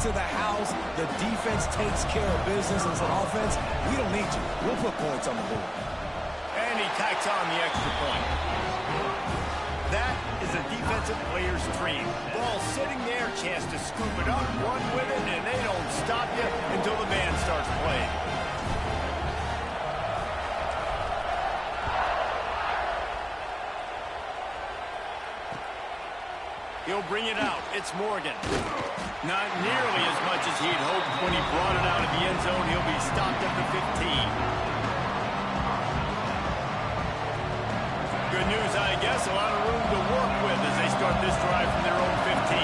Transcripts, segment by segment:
to the house. The defense takes care of business. As an offense, we don't need you. We'll put points on the board. And he tacks on the extra point. That is a defensive player's dream. Ball sitting there, chance to scoop it up, run with it, and they don't stop you until the band starts playing. He'll bring it out. It's Morgan. Not nearly as much as he'd hoped when he brought it out of the end zone. He'll be stopped at the 15. Good news, I guess. A lot of room to work with as they start this drive from their own 15.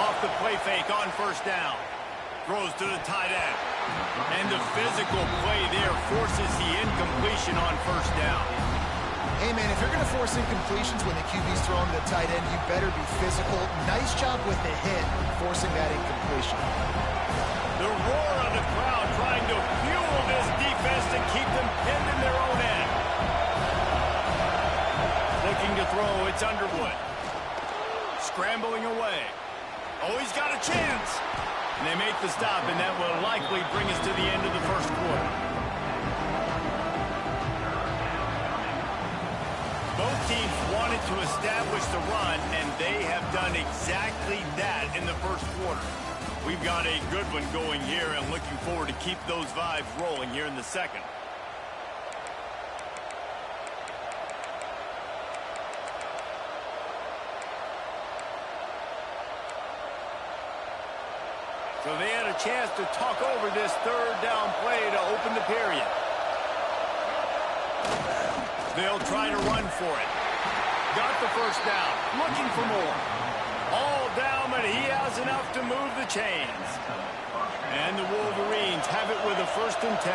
Off the play fake on first down. Throws to the tight end. And the physical play there forces the incompletion on first down. Hey, man, if you're going to force incompletions when the QB's throwing to the tight end, you better be physical. Nice job with the hit, forcing that incompletion. The roar of the crowd trying to fuel this defense to keep them pinned in their own end. Looking to throw, it's Underwood. Scrambling away. Oh, he's got a chance. And they make the stop, and that will likely bring us to the end of the first quarter. Both teams wanted to establish the run, and they have done exactly that in the first quarter. We've got a good one going here, and looking forward to keep those vibes rolling here in the second. So they had a chance to talk over this third down play to open the period. They'll try to run for it. Got the first down. Looking for more. All down, but he has enough to move the chains. And the Wolverines have it with a 1st and 10.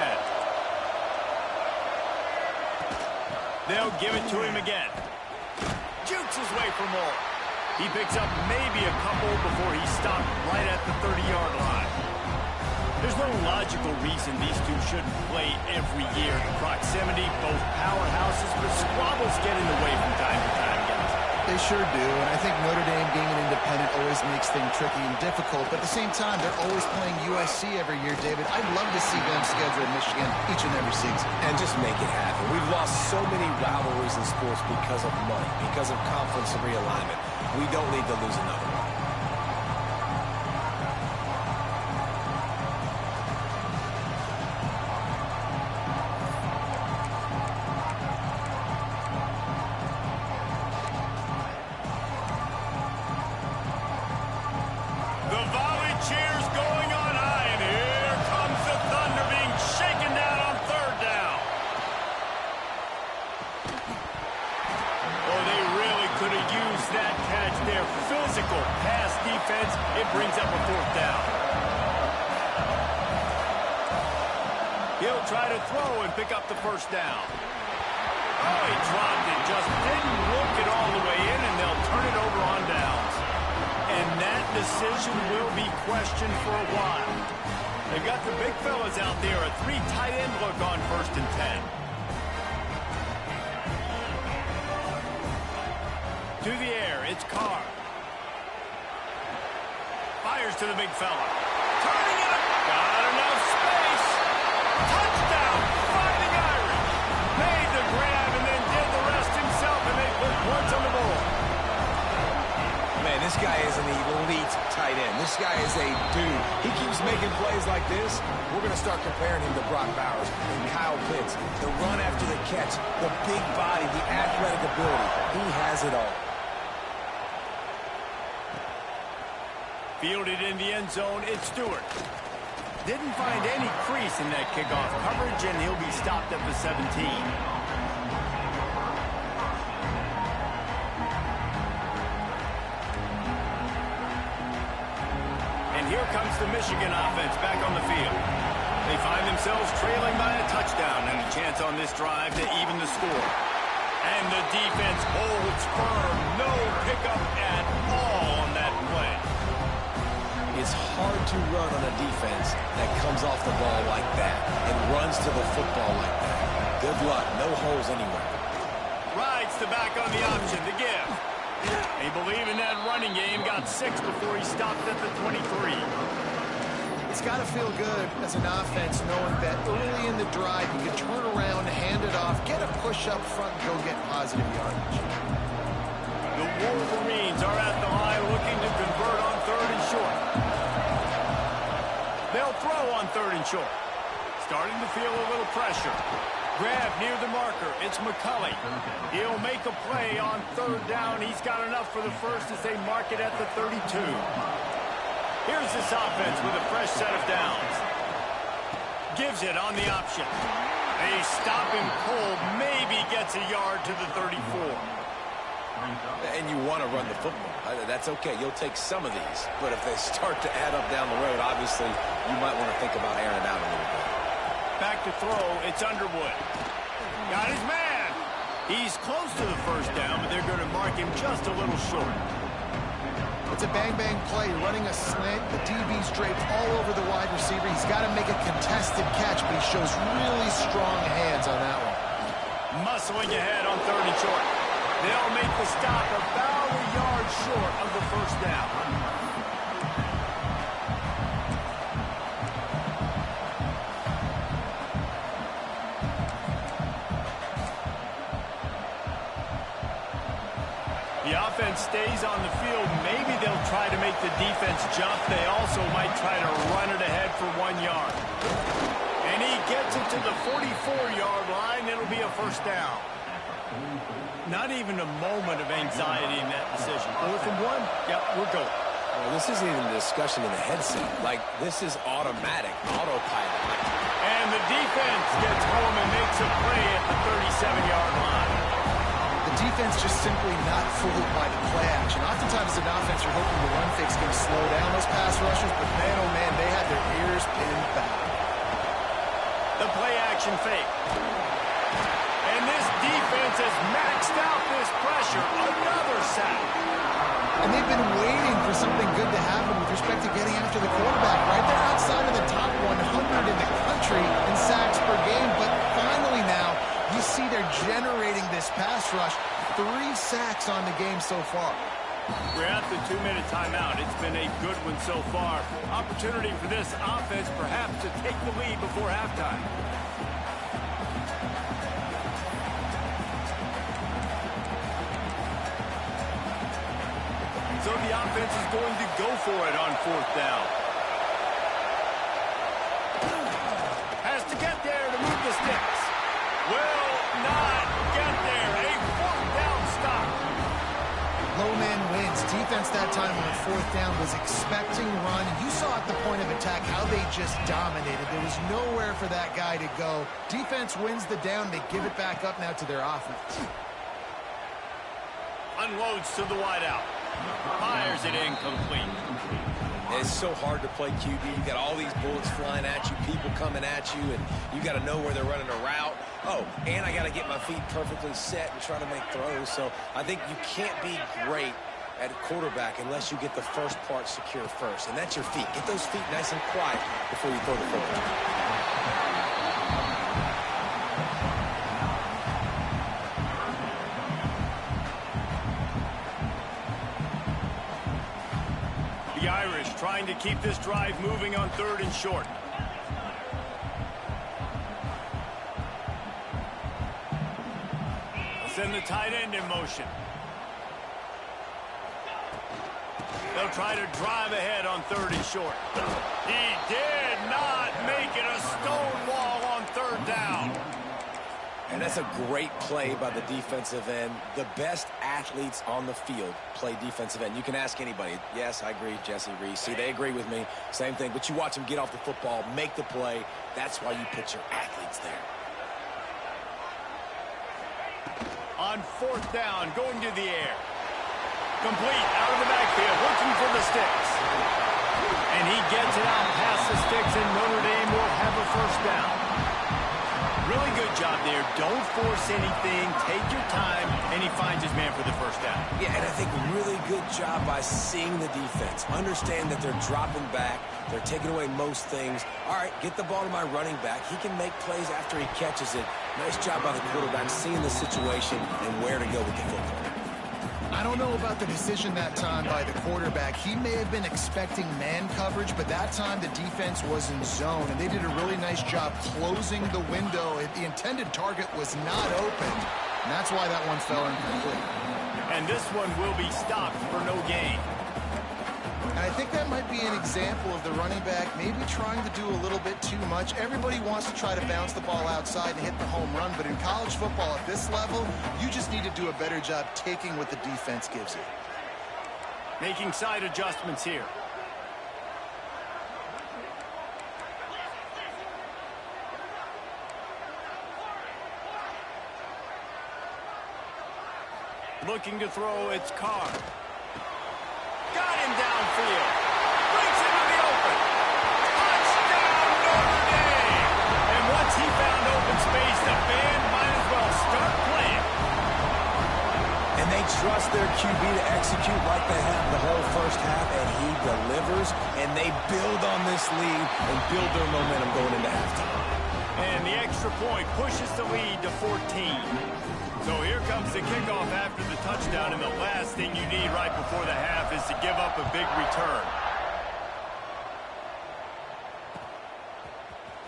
They'll give it to him again. Jukes his way for more. He picks up maybe a couple before he stopped right at the 30-yard line. There's no logical reason these two shouldn't play every year. The proximity, both powerhouses, but squabbles get in the way from time to time, guys. They sure do, and I think Notre Dame being an independent always makes things tricky and difficult, but at the same time, they're always playing USC every year, David. I'd love to see them schedule Michigan each and every season. And just make it happen. We've lost so many rivalries in sports because of money, because of conference realignment. We don't need to lose another one. It brings up a 4th down. He'll try to throw and pick up the first down. Oh, he dropped it. Just didn't work it all the way in, and they'll turn it over on downs. And that decision will be questioned for a while. They've got the big fellas out there. A 3 tight end look on 1st and 10. To the air, it's Carr. Fires to the big fella. Turning it up. Got enough space. Touchdown, Fighting Irish. Made the grab and then did the rest himself, and they put points on the board. Man, this guy is an elite tight end. This guy is a dude. He keeps making plays like this. We're going to start comparing him to Brock Bowers and Kyle Pitts. The run after the catch, the big body, the athletic ability. He has it all. Fielded in the end zone, it's Stewart. Didn't find any crease in that kickoff coverage, and he'll be stopped at the 17. And here comes the Michigan offense back on the field. They find themselves trailing by a touchdown and a chance on this drive to even the score. And the defense holds firm. No pickup at all on that play. It's hard to run on a defense that comes off the ball like that and runs to the football like that. Good luck. No holes anywhere. Rides the back on the option to give. They believe in that running game. Got 6 before he stopped at the 23. it's got to feel good as an offense knowing that early in the drive you can turn around, hand it off, get a push up front, and go get positive yardage. The Wolverines are at the line looking to convert on 3rd and short. They'll throw on 3rd and short. Starting to feel a little pressure. Grab near the marker. It's McCulley. He'll make a play on 3rd down. He's got enough for the first as they mark it at the 32. Here's this offense with a fresh set of downs. Gives it on the option. They stop him cold. Maybe gets a yard to the 34. And you want to run the football. That's okay. You'll take some of these. But if they start to add up down the road, obviously, you might want to think about airing it out a little bit. Back to throw, it's Underwood. Got his man. He's close to the first down, but they're going to mark him just a little short. It's a bang-bang play, running a slant. The DB's draped all over the wide receiver. He's got to make a contested catch, but he shows really strong hands on that one. Muscling ahead on 3rd and short. They'll make the stop about a yard short of the first down. The offense stays on the field. Maybe they'll try to make the defense jump. They also might try to run it ahead for 1 yard. And he gets it to the 44-yard line. It'll be a first down. Not even a moment of anxiety in that decision. 4th and 1? Yep, we're going. Well, this isn't even a discussion in the headset. Like, this is automatic, autopilot. And the defense gets home and makes a play at the 37-yard line. The defense just simply not fooled by the play action. Oftentimes, as an offense, you're hoping the run fake's going to slow down those pass rushers, but man, oh man, they had their ears pinned back. The play action fake. And this defense has maxed out this pressure. Another sack. And they've been waiting for something good to happen with respect to getting after the quarterback, right? They're outside of the top 100 in the country in sacks per game, but finally now, you see they're generating this pass rush. 3 sacks on the game so far. We're at the 2-minute timeout. It's been a good one so far. Opportunity for this offense perhaps to take the lead before halftime. So the offense is going to go for it on 4th down. Has to get there to move the sticks. Will not get there. A 4th down stop. Low man wins. Defense that time on 4th down was expecting run. And you saw at the point of attack how they just dominated. There was nowhere for that guy to go. Defense wins the down. They give it back up now to their offense. Unloads to the wideout. Fires it incomplete. It's so hard to play QB. You got all these bullets flying at you, people coming at you, and you got to know where they're running a route. Oh, and I got to get my feet perfectly set and try to make throws. So I think you can't be great at quarterback unless you get the first part secure first, and that's your feet. Get those feet nice and quiet before you throw the football. The Irish trying to keep this drive moving on 3rd and short. Send the tight end in motion. They'll try to drive ahead on 3rd and short. He did not make it a stone wall on 3rd down. And that's a great play by the defensive end. The best athletes on the field play defensive end. You can ask anybody. Yes, I agree, Jesse Reese. See, they agree with me. Same thing. But you watch them get off the football, make the play. That's why you put your athletes there. On 4th down, going to the air. Complete out of the backfield, looking for the sticks. And he gets it out past the sticks, and Notre Dame will have a first down. Really good job there. Don't force anything. Take your time, and he finds his man for the first down. Yeah, and I think really good job by seeing the defense. Understand that they're dropping back. They're taking away most things. All right, get the ball to my running back. He can make plays after he catches it. Nice job by the quarterback seeing the situation and where to go with the football. I don't know about the decision that time by the quarterback. He may have been expecting man coverage, but that time the defense was in zone, and they did a really nice job closing the window. The intended target was not open, and that's why that one fell incomplete. And this one will be stopped for no gain. And I think that might be an example of the running back maybe trying to do a little bit too much. Everybody wants to try to bounce the ball outside and hit the home run, but in college football at this level, you just need to do a better job taking what the defense gives you. Making side adjustments here. Looking to throw, it's Carr. Got him downfield. Brings him to the open. Touchdown, Notre Dame! And once he found open space, the band might as well start playing. And they trust their QB to execute like they have the whole first half, and he delivers, and they build on this lead and build their momentum going into halftime. And the extra point pushes the lead to 14. So here comes the kickoff after the touchdown, and the last thing you need right before the half is to give up a big return.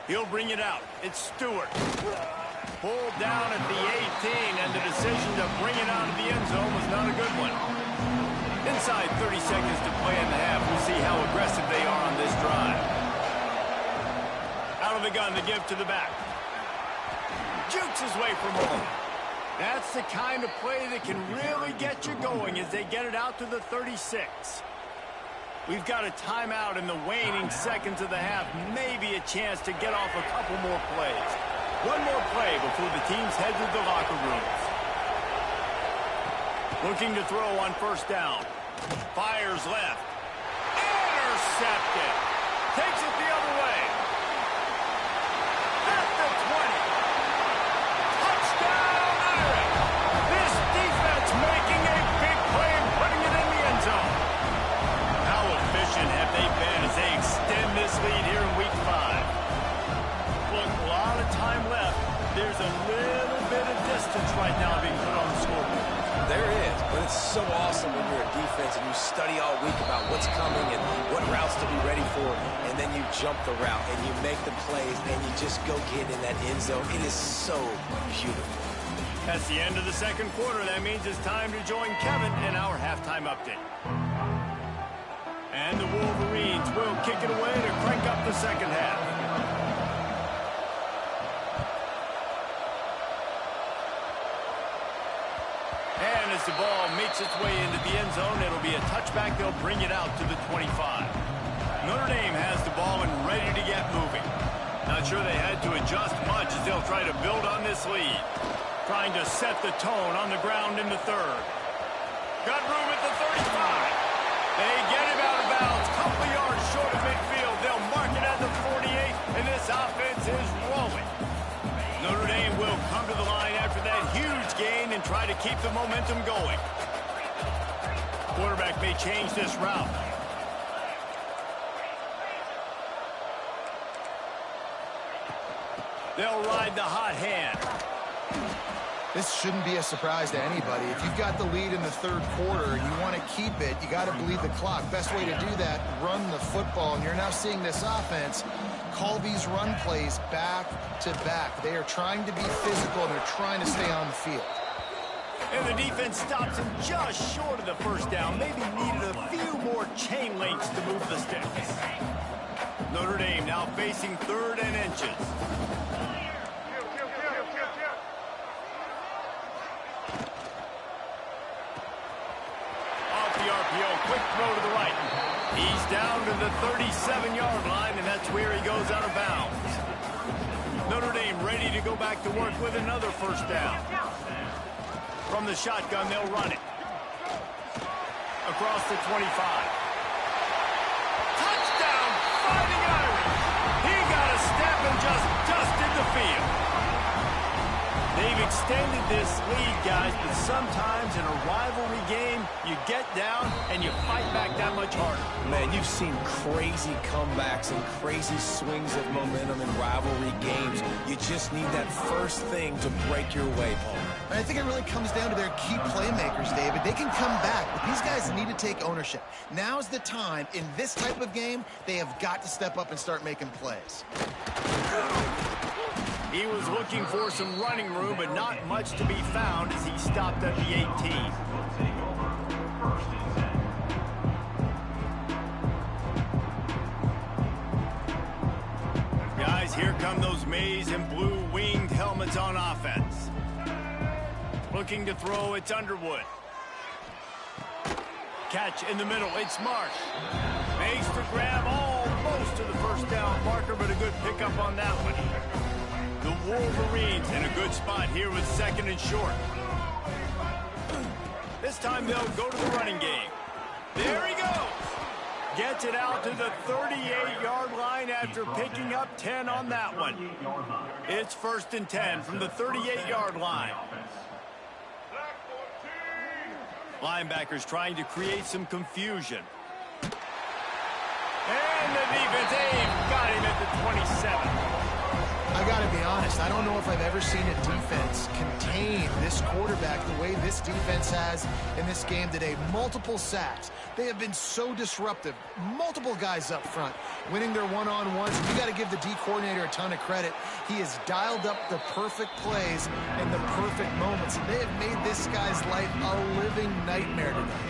He'll bring it out. It's Stewart. Pulled down at the 18, and the decision to bring it out of the end zone was not a good one. Inside 30 seconds to play in the half. We'll see how aggressive they are on this drive. Out of the gun to give to the back. Jukes his way from home. That's the kind of play that can really get you going as they get it out to the 36. We've got a timeout in the waning seconds of the half. Maybe a chance to get off a couple more plays. One more play before the teams head to the locker rooms. Looking to throw on first down. Fires left. Intercepted. Takes it the other way. At the 20. Touchdown! This defense making a big play and putting it in the end zone. How efficient have they been as they extend this lead here in week 5? Look, a lot of time left. There's a little bit of distance right now being put on the scoreboard. There is, but it's so awesome when you're a defense and you study all week about what's coming and what routes to be ready for, and then you jump the route and you make the plays and you just go get in that end zone. It is so beautiful. That's the end of the second quarter. That means it's time to join Kevin in our halftime update. And the Wolverines will kick it away to crank up the second half. And as the ball makes its way into the end zone, it'll be a touchback. They'll bring it out to the 25. Notre Dame has the ball and ready to get moving. Not sure they had to adjust much as they'll try to build on this lead. Trying to set the tone on the ground in the third. Got room at the 35. They get him out of bounds. Couple yards short of midfield. They'll mark it at the 48, and this offense is rolling. Notre Dame will come to the line after that huge gain and try to keep the momentum going. Quarterback may change this route. They'll ride the hot hand. This shouldn't be a surprise to anybody. If you've got the lead in the third quarter and you want to keep it, you got to bleed the clock. Best way to do that, run the football. And you're now seeing this offense call these run plays back to back. They are trying to be physical, and they're trying to stay on the field. And the defense stops him just short of the first down. Maybe needed a few more chain links to move the sticks. Notre Dame now facing 3rd and inches. Quick throw to the right. He's down to the 37-yard line, and that's where he goes out of bounds. Notre Dame ready to go back to work with another first down. From the shotgun, they'll run it. Across the 25. Touchdown, Fighting Irish. He got a step and just dusted the field. They've extended this lead, guys, but sometimes in a rivalry game, you get down and you fight back that much harder. Man, you've seen crazy comebacks and crazy swings of momentum in rivalry games. You just need that first thing to break your way, Paul. And I think it really comes down to their key playmakers, David. They can come back, but these guys need to take ownership. Now's the time. In this type of game, they have got to step up and start making plays. He was looking for some running room, but not much to be found as he stopped at the 18. Guys, here come those maize and blue winged helmets on offense. Looking to throw, it's Underwood. Catch in the middle, it's Marsh. Makes the grab almost to the first down marker, but a good pickup on that one. The Wolverines in a good spot here with 2nd and short. This time they'll go to the running game. There he goes. Gets it out to the 38-yard line after picking up 10 on that one. It's 1st and 10 from the 38-yard line. Linebackers trying to create some confusion. And the defense, they've got him at the 27. I got to be honest, I don't know if I've ever seen a defense contain this quarterback the way this defense has in this game today. Multiple sacks. They have been so disruptive. Multiple guys up front, winning their one-on-ones. You got to give the D coordinator a ton of credit. He has dialed up the perfect plays and the perfect moments. And they have made this guy's life a living nightmare today.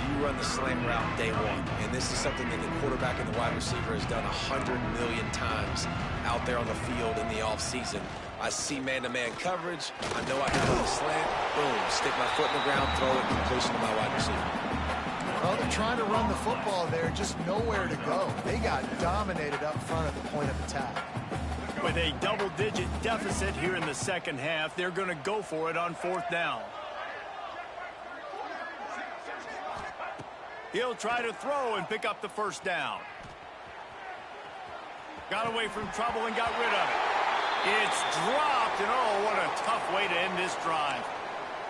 You run the slant route day one, and this is something that the quarterback and the wide receiver has done 100 million times out there on the field in the offseason. I see man-to-man coverage. I know I can run the slant. Boom, stick my foot in the ground, throw it, completion to my wide receiver. Well, they're trying to run the football there, just nowhere to go. They got dominated up front at the point of attack. With a double-digit deficit here in the second half, they're going to go for it on 4th down. He'll try to throw and pick up the 1st down. Got away from trouble and got rid of it. It's dropped, and oh, what a tough way to end this drive.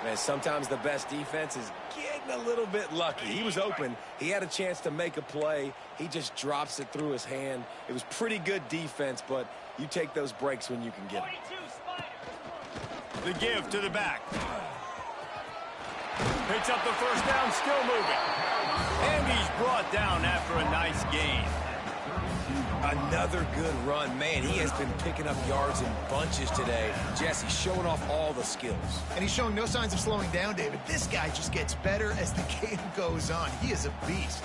Man, sometimes the best defense is getting a little bit lucky. He was open. He had a chance to make a play. He just drops it through his hand. It was pretty good defense, but you take those breaks when you can get them. The give to the back. Picks up the 1st down, still moving. And he's brought down after a nice gain. Another good run. Man, he has been picking up yards in bunches today. Jesse showing off all the skills. And he's showing no signs of slowing down, David. This guy just gets better as the game goes on. He is a beast.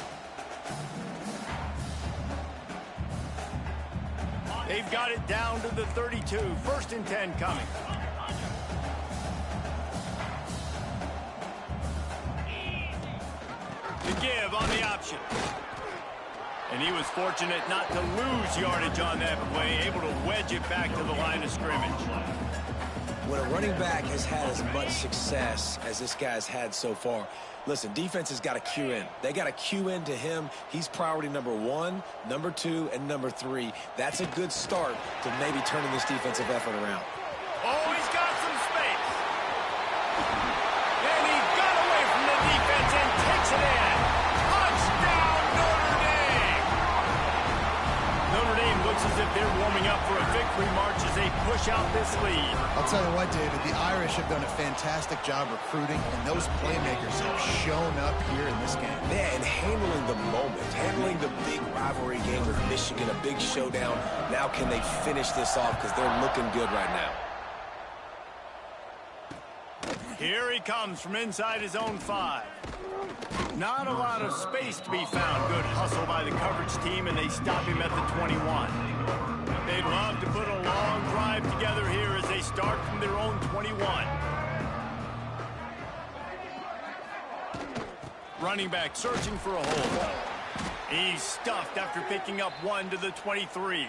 They've got it down to the 32. 1st and 10 coming. To give on the option. And he was fortunate not to lose yardage on that play, able to wedge it back to the line of scrimmage. When a running back has had as much success as this guy's had so far, listen, defense has got to cue in. They got to cue in to him. He's priority number 1, number 2, and number 3. That's a good start to maybe turning this defensive effort around. Oh, he's got some space. And he got away from the defense and takes it in. Touchdown, Notre Dame! Notre Dame looks as if they're warming up for a victory march as they push out this lead. I'll tell you what, David, the Irish have done a fantastic job recruiting, and those playmakers have shown up here in this game. Yeah, and handling the moment, handling the big rivalry game with Michigan, a big showdown. Now can they finish this off because they're looking good right now. Here he comes from inside his own 5. Not a lot of space to be found. Good hustle by the coverage team, and they stop him at the 21. They'd love to put a long drive together here as they start from their own 21. Running back searching for a hole. He's stuffed after picking up 1 to the 23.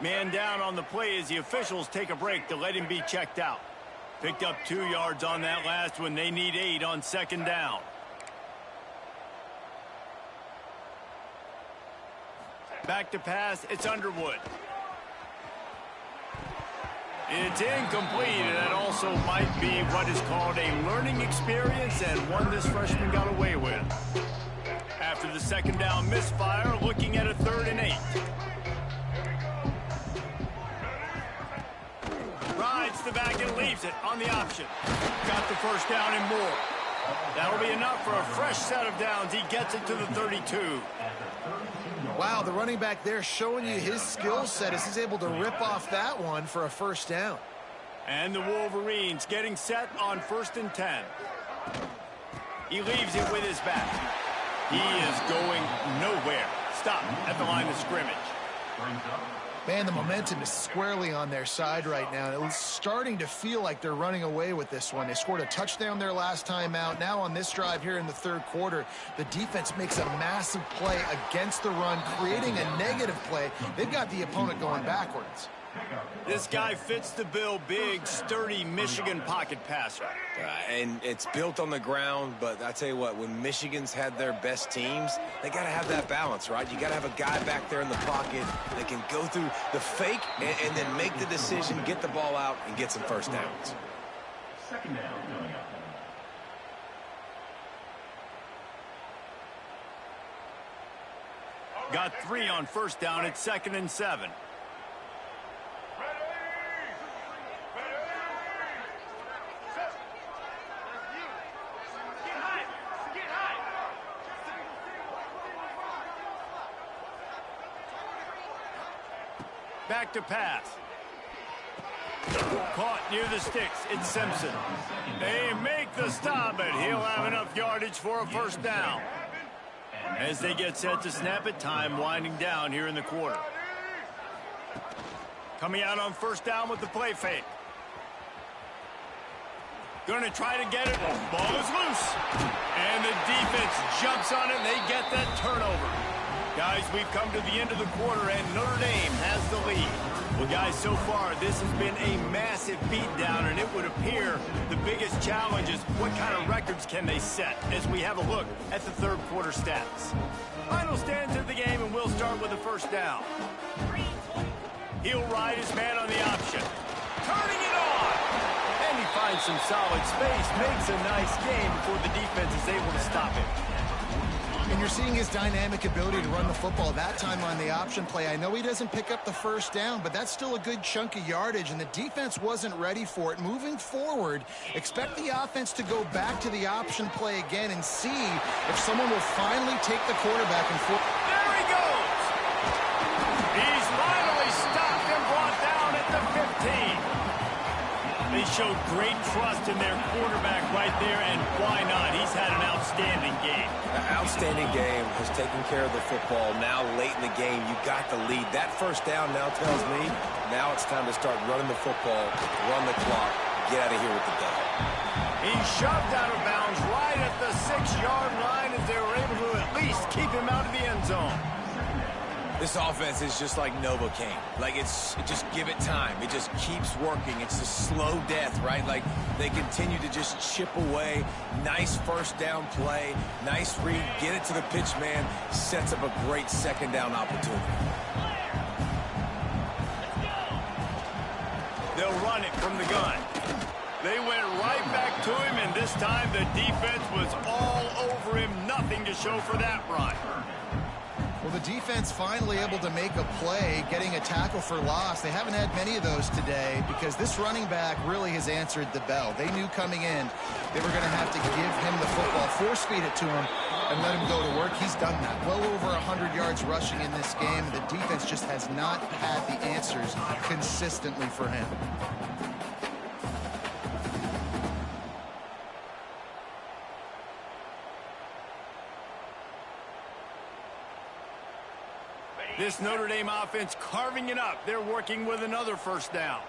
Man down on the play as the officials take a break to let him be checked out. Picked up 2 yards on that last one. They need 8 on 2nd down. Back to pass, it's Underwood. It's incomplete, and that also might be what is called a learning experience and one this freshman got away with. After the 2nd down misfire, looking at a 3rd and 8. Rides the back and leaps leaves it on the option. Got the first down and more. That'll be enough for a fresh set of downs. He gets it to the 32. Wow, the running back there showing you his skill set as he's able to rip off that one for a first down. And the Wolverines getting set on 1st and 10. He leaves it with his back. He is going nowhere. Stop at the line of scrimmage. Man, the momentum is squarely on their side right now. It's starting to feel like they're running away with this one. They scored a touchdown their last time out. Now on this drive here in the third quarter, the defense makes a massive play against the run, creating a negative play. They've got the opponent going backwards. This guy fits the bill. Big, sturdy Michigan pocket passer. And it's built on the ground, but I tell you what, when Michigan's had their best teams, they got to have that balance, right? You got to have a guy back there in the pocket that can go through the fake and then make the decision, get the ball out, and get some first downs. Second down coming up. Got 3 on first down at 2nd and 7. Back to pass. Caught near the sticks. It's Simpson. They make the stop, but he'll have enough yardage for a first down. As they get set to snap it, time winding down here in the quarter. Coming out on first down with the play fake. Going to try to get it. Ball is loose. And the defense jumps on it, and they get that turnover. Guys, we've come to the end of the quarter, and Notre Dame has the lead. Well, guys, so far, this has been a massive beatdown, and it would appear the biggest challenge is what kind of records can they set as we have a look at the third quarter stats. Final stands of the game, and we'll start with the first down. He'll ride his man on the option. Turning it on! And he finds some solid space, makes a nice game before the defense is able to stop it. And you're seeing his dynamic ability to run the football that time on the option play. I know he doesn't pick up the first down, but that's still a good chunk of yardage, and the defense wasn't ready for it. Moving forward, expect the offense to go back to the option play again and see if someone will finally take the quarterback and forth. There he goes! He's finally stopped and brought down at the 15. They showed great trust in their quarterback right there, and why not? He's had an outstanding game. An outstanding game, has taken care of the football. Now late in the game, you got the lead. That first down now tells me now it's time to start running the football, run the clock, get out of here with the dub. He's shoved out of bounds right at the 6-yard line as they were able to at least keep him out of the end zone. This offense is just like Novocaine. Like, just give it time. It just keeps working. It's a slow death, right? Like, they continue to just chip away. Nice first down play. Nice read. Get it to the pitch man. Sets up a great second down opportunity. They'll run it from the gun. They went right back to him, and this time the defense was all over him. Nothing to show for that run. Well, the defense finally able to make a play, getting a tackle for loss. They haven't had many of those today because this running back really has answered the bell. They knew coming in they were going to have to give him the football, force feed it to him, and let him go to work. He's done that. Well over 100 yards rushing in this game. The defense just has not had the answers consistently for him. This Notre Dame offense carving it up. They're working with another first down.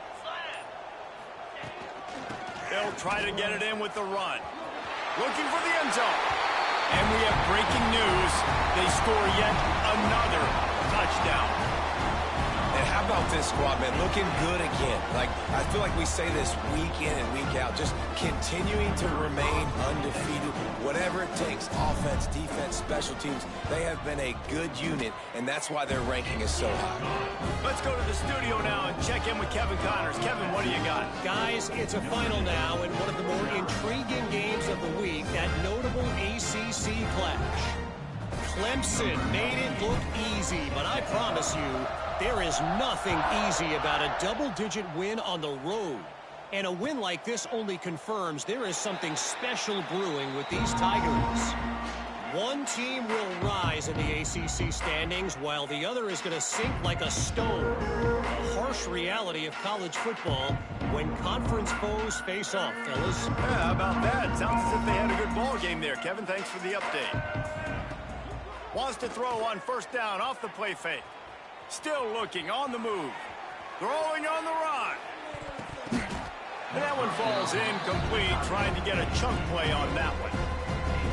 They'll try to get it in with the run. Looking for the end zone. And we have breaking news. They score yet another touchdown. And how about this squad, man? Looking good again. Like, I feel like we say this week in and week out. Just continuing to remain undefeated. Whatever it takes, offense, defense, special teams, they have been a good unit, and that's why their ranking is so high. Let's go to the studio now and check in with Kevin Connors. Kevin, what do you got? Guys, it's a final now in one of the more intriguing games of the week, that notable ACC clash. Clemson made it look easy, but I promise you, there is nothing easy about a double-digit win on the road. And a win like this only confirms there is something special brewing with these Tigers. One team will rise in the ACC standings while the other is going to sink like a stone. A harsh reality of college football when conference foes face off, fellas. Yeah, how about that? Sounds as if they had a good ball game there, Kevin. Thanks for the update. Wants to throw on first down off the play fake. Still looking on the move. Throwing on the run. And that one falls incomplete, trying to get a chunk play on that one.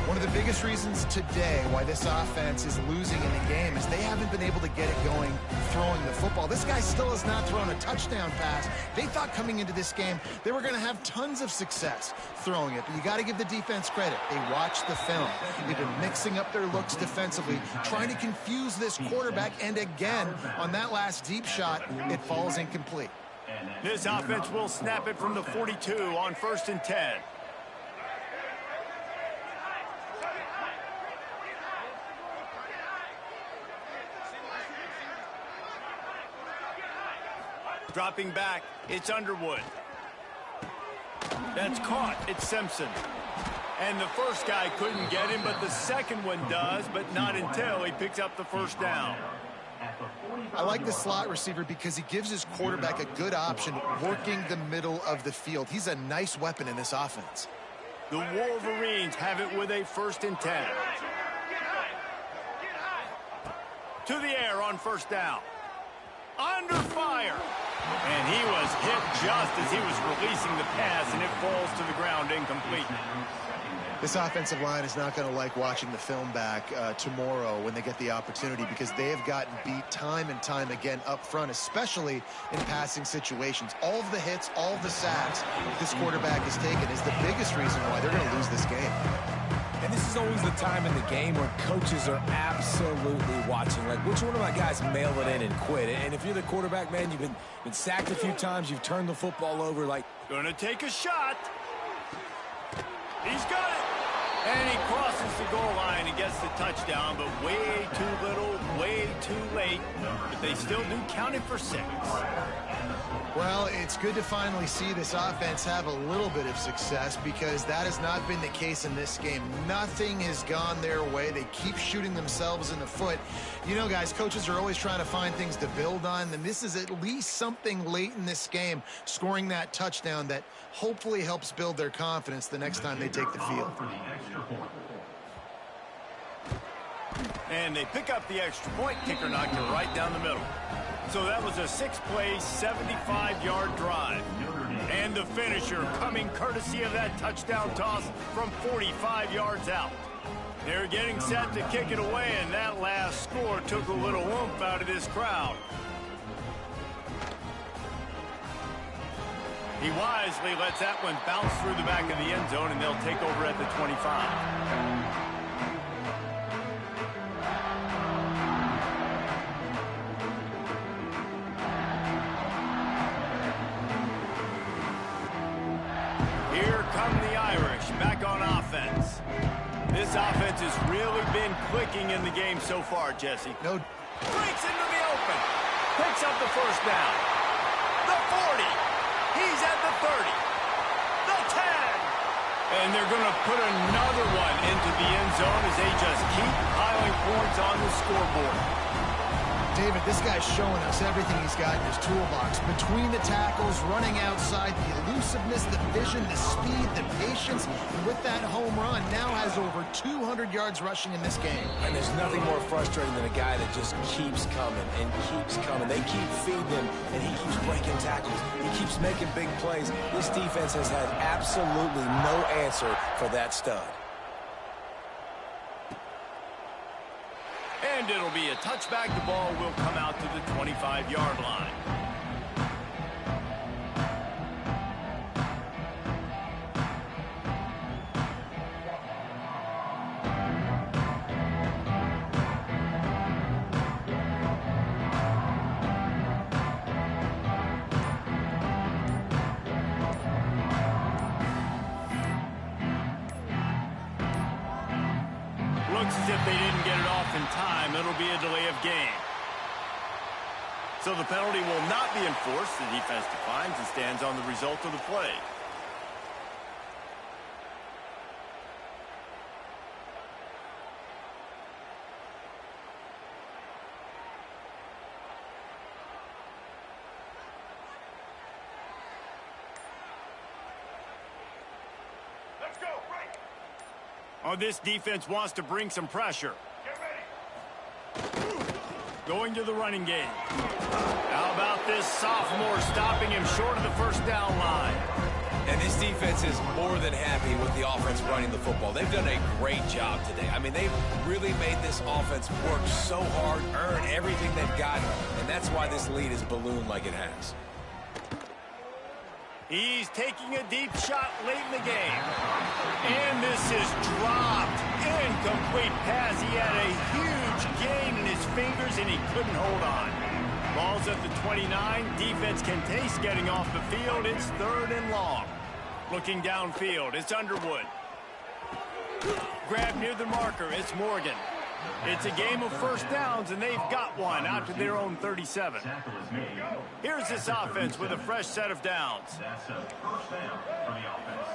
One of the biggest reasons today why this offense is losing in the game is they haven't been able to get it going throwing the football. This guy still has not thrown a touchdown pass. They thought coming into this game they were going to have tons of success throwing it, but you got to give the defense credit. They watched the film. They've been mixing up their looks defensively, trying to confuse this quarterback, and again, on that last deep shot, it falls incomplete. This offense will snap it from the 42 on 1st and 10. Dropping back, it's Underwood. That's caught, it's Simpson. And the first guy couldn't get him, but the second one does, but not until he picks up the first down. I like the slot receiver because he gives his quarterback a good option working the middle of the field. He's a nice weapon in this offense. The Wolverines have it with a 1st and 10. To the air on first down. Under fire. And he was hit just as he was releasing the pass, and it falls to the ground incomplete. This offensive line is not going to like watching the film back tomorrow when they get the opportunity, because they have gotten beat time and time again up front, especially in passing situations. All of the hits, all of the sacks this quarterback has taken is the biggest reason why they're going to lose this game. And this is always the time in the game where coaches are absolutely watching. Like, which one of my guys mail it in and quit? And if you're the quarterback, man, you've been sacked a few times, you've turned the football over. Like, gonna take a shot. He's got it. And he crosses the goal line and gets the touchdown, but way too little, way too late. But they still do count it for 6. Well, it's good to finally see this offense have a little bit of success, because that has not been the case in this game. Nothing has gone their way. They keep shooting themselves in the foot. You know, guys, coaches are always trying to find things to build on, and this is at least something late in this game, scoring that touchdown that hopefully helps build their confidence the next time they take the field. And they pick up the extra point. Kicker knocked it right down the middle. So that was a 6-play, 75-yard drive. And the finisher coming courtesy of that touchdown toss from 45 yards out. They're getting set to kick it away, and that last score took a little oomph out of this crowd. He wisely lets that one bounce through the back of the end zone, and they'll take over at the 25. Here come the Irish back on offense. This offense has really been clicking in the game so far, Jesse. No. Breaks into the open. Picks up the first down. The 40. He's at the 30. The 10. And they're going to put another one into the end zone as they just keep piling points on the scoreboard. David, this guy's showing us everything he's got in his toolbox. Between the tackles, running outside, the elusiveness, the vision, the speed, the patience. And with that home run, now has over 200 yards rushing in this game. and there's nothing more frustrating than a guy that just keeps coming and keeps coming. They keep feeding him, and he keeps breaking tackles. He keeps making big plays. This defense has had absolutely no answer for that stud. And it'll be a touchback. The ball will come out to the 25-yard line. Looks as if they didn't get it off in time. It'll be a delay of game. So the penalty will not be enforced. The defense declines and stands on the result of the play. Let's go, right. Oh, this defense wants to bring some pressure. Get ready. Going to the running game. How about this sophomore stopping him short of the first down line? And this defense is more than happy with the offense running the football. They've done a great job today. I mean, they've really made this offense work so hard, earn everything they've got, and that's why this lead is ballooned like it has. He's taking a deep shot late in the game. And this is dropped. Incomplete pass. He had a huge gain in his fingers, and he couldn't hold on. Ball's at the 29. Defense can taste getting off the field. It's 3rd and long. Looking downfield, it's Underwood. Grab near the marker, it's Morgan. It's a game of first downs, and they've got one out to their own 37. Here's this offense with a fresh set of downs. That's a first down for the offense.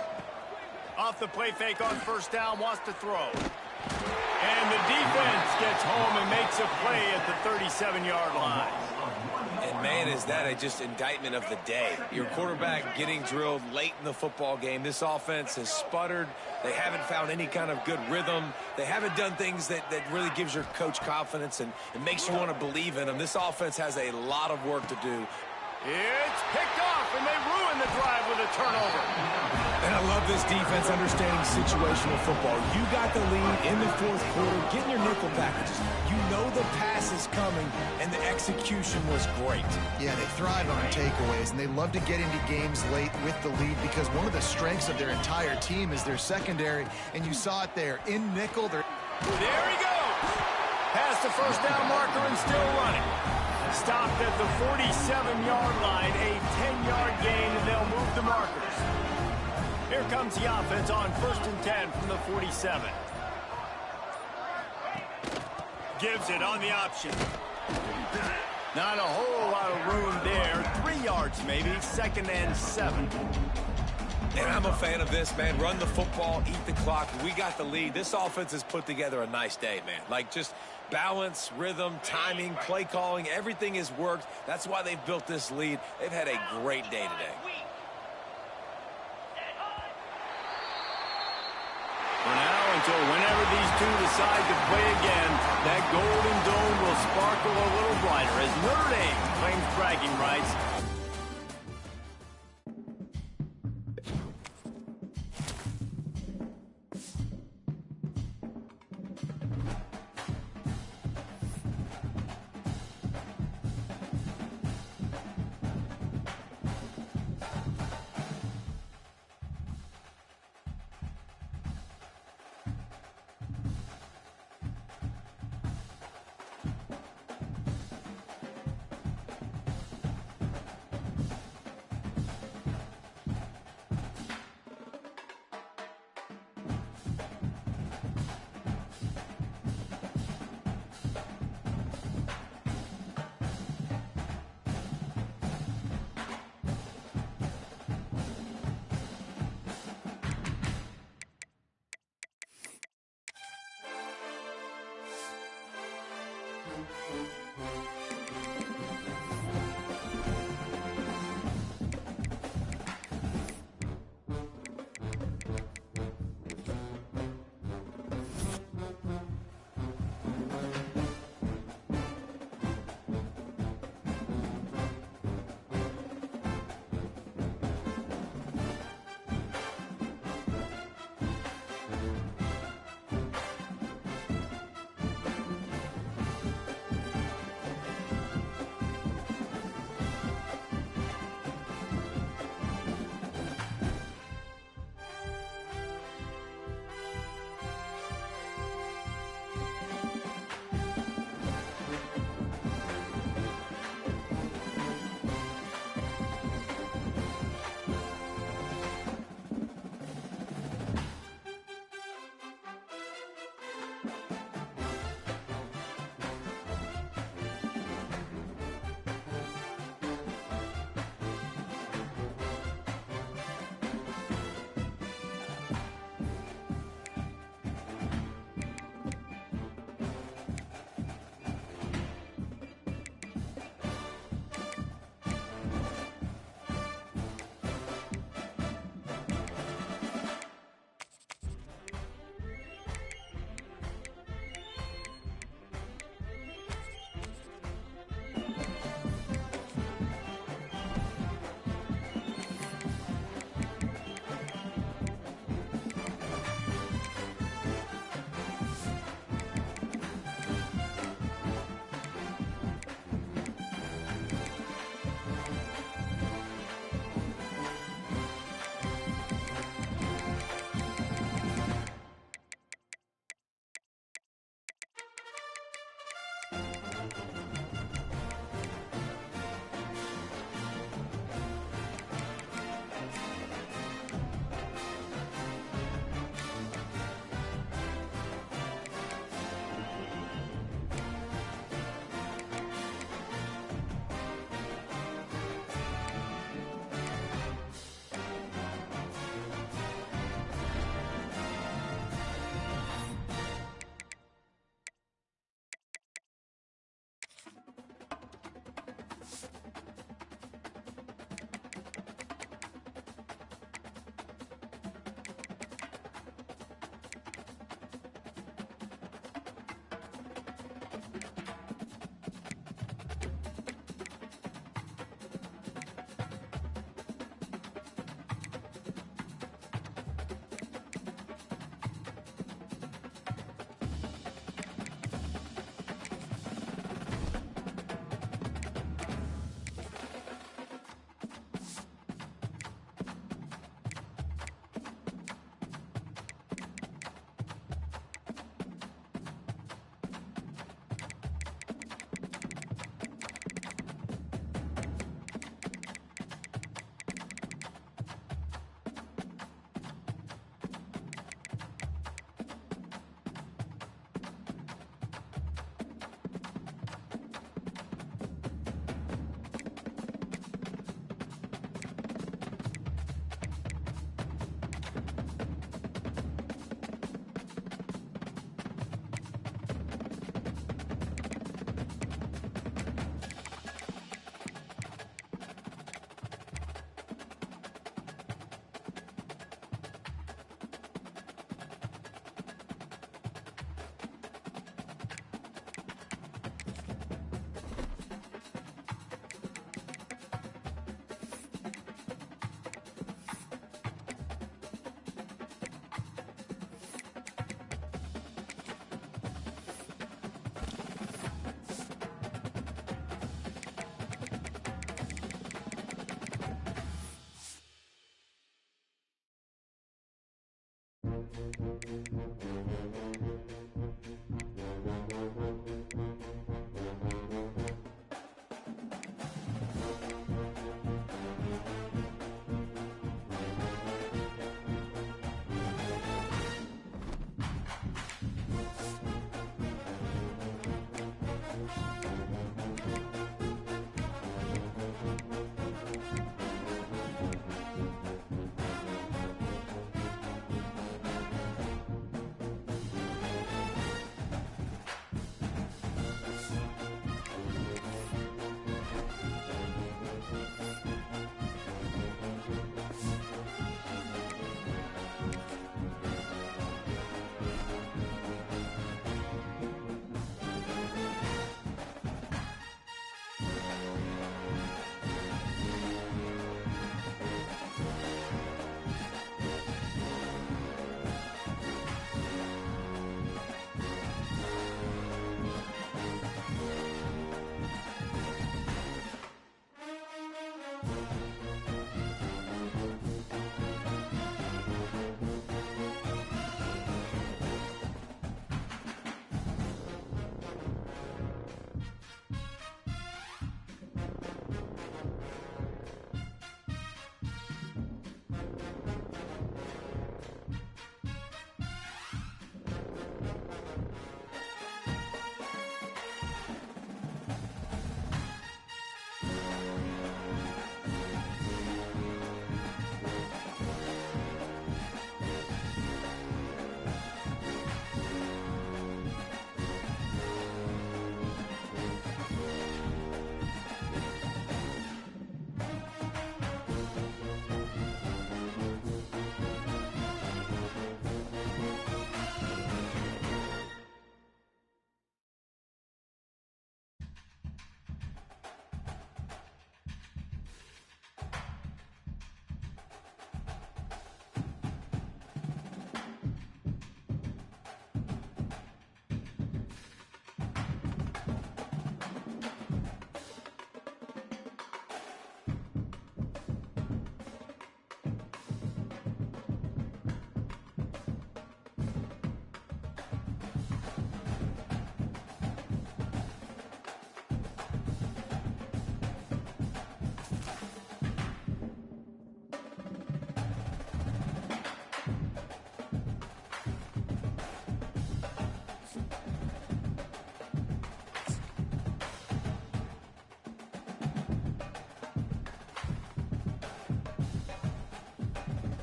Off the play fake on first down, wants to throw. And the defense gets home and makes a play at the 37-yard line. And, man, is that a just indictment of the day. Your quarterback getting drilled late in the football game. This offense has sputtered. They haven't found any kind of good rhythm. They haven't done things that really gives your coach confidence and it makes you want to believe in them. This offense has a lot of work to do. It's picked off, and they ruin the drive with a turnover. And I love this defense understanding situational football. You got the lead in the 4th quarter, getting your nickel packages. You know the pass is coming, and the execution was great. Yeah, they thrive on takeaways, and they love to get into games late with the lead because one of the strengths of their entire team is their secondary, and you saw it there. In nickel, There he goes. Past the first down marker and still running. Stopped at the 47-yard line, a 10-yard gain, and they'll move the markers. Here comes the offense on 1st and 10 from the 47. Gives it on the option. Not a whole lot of room there. 3 yards maybe, 2nd and 7. And I'm a fan of this, man. Run the football, eat the clock. We got the lead. This offense has put together a nice day, man. Like just balance, rhythm, timing, play calling, everything has worked. That's why they've built this lead. They've had a great day today. For now, until whenever these two decide to play again, that Golden Dome will sparkle a little brighter as Notre Dame claims bragging rights.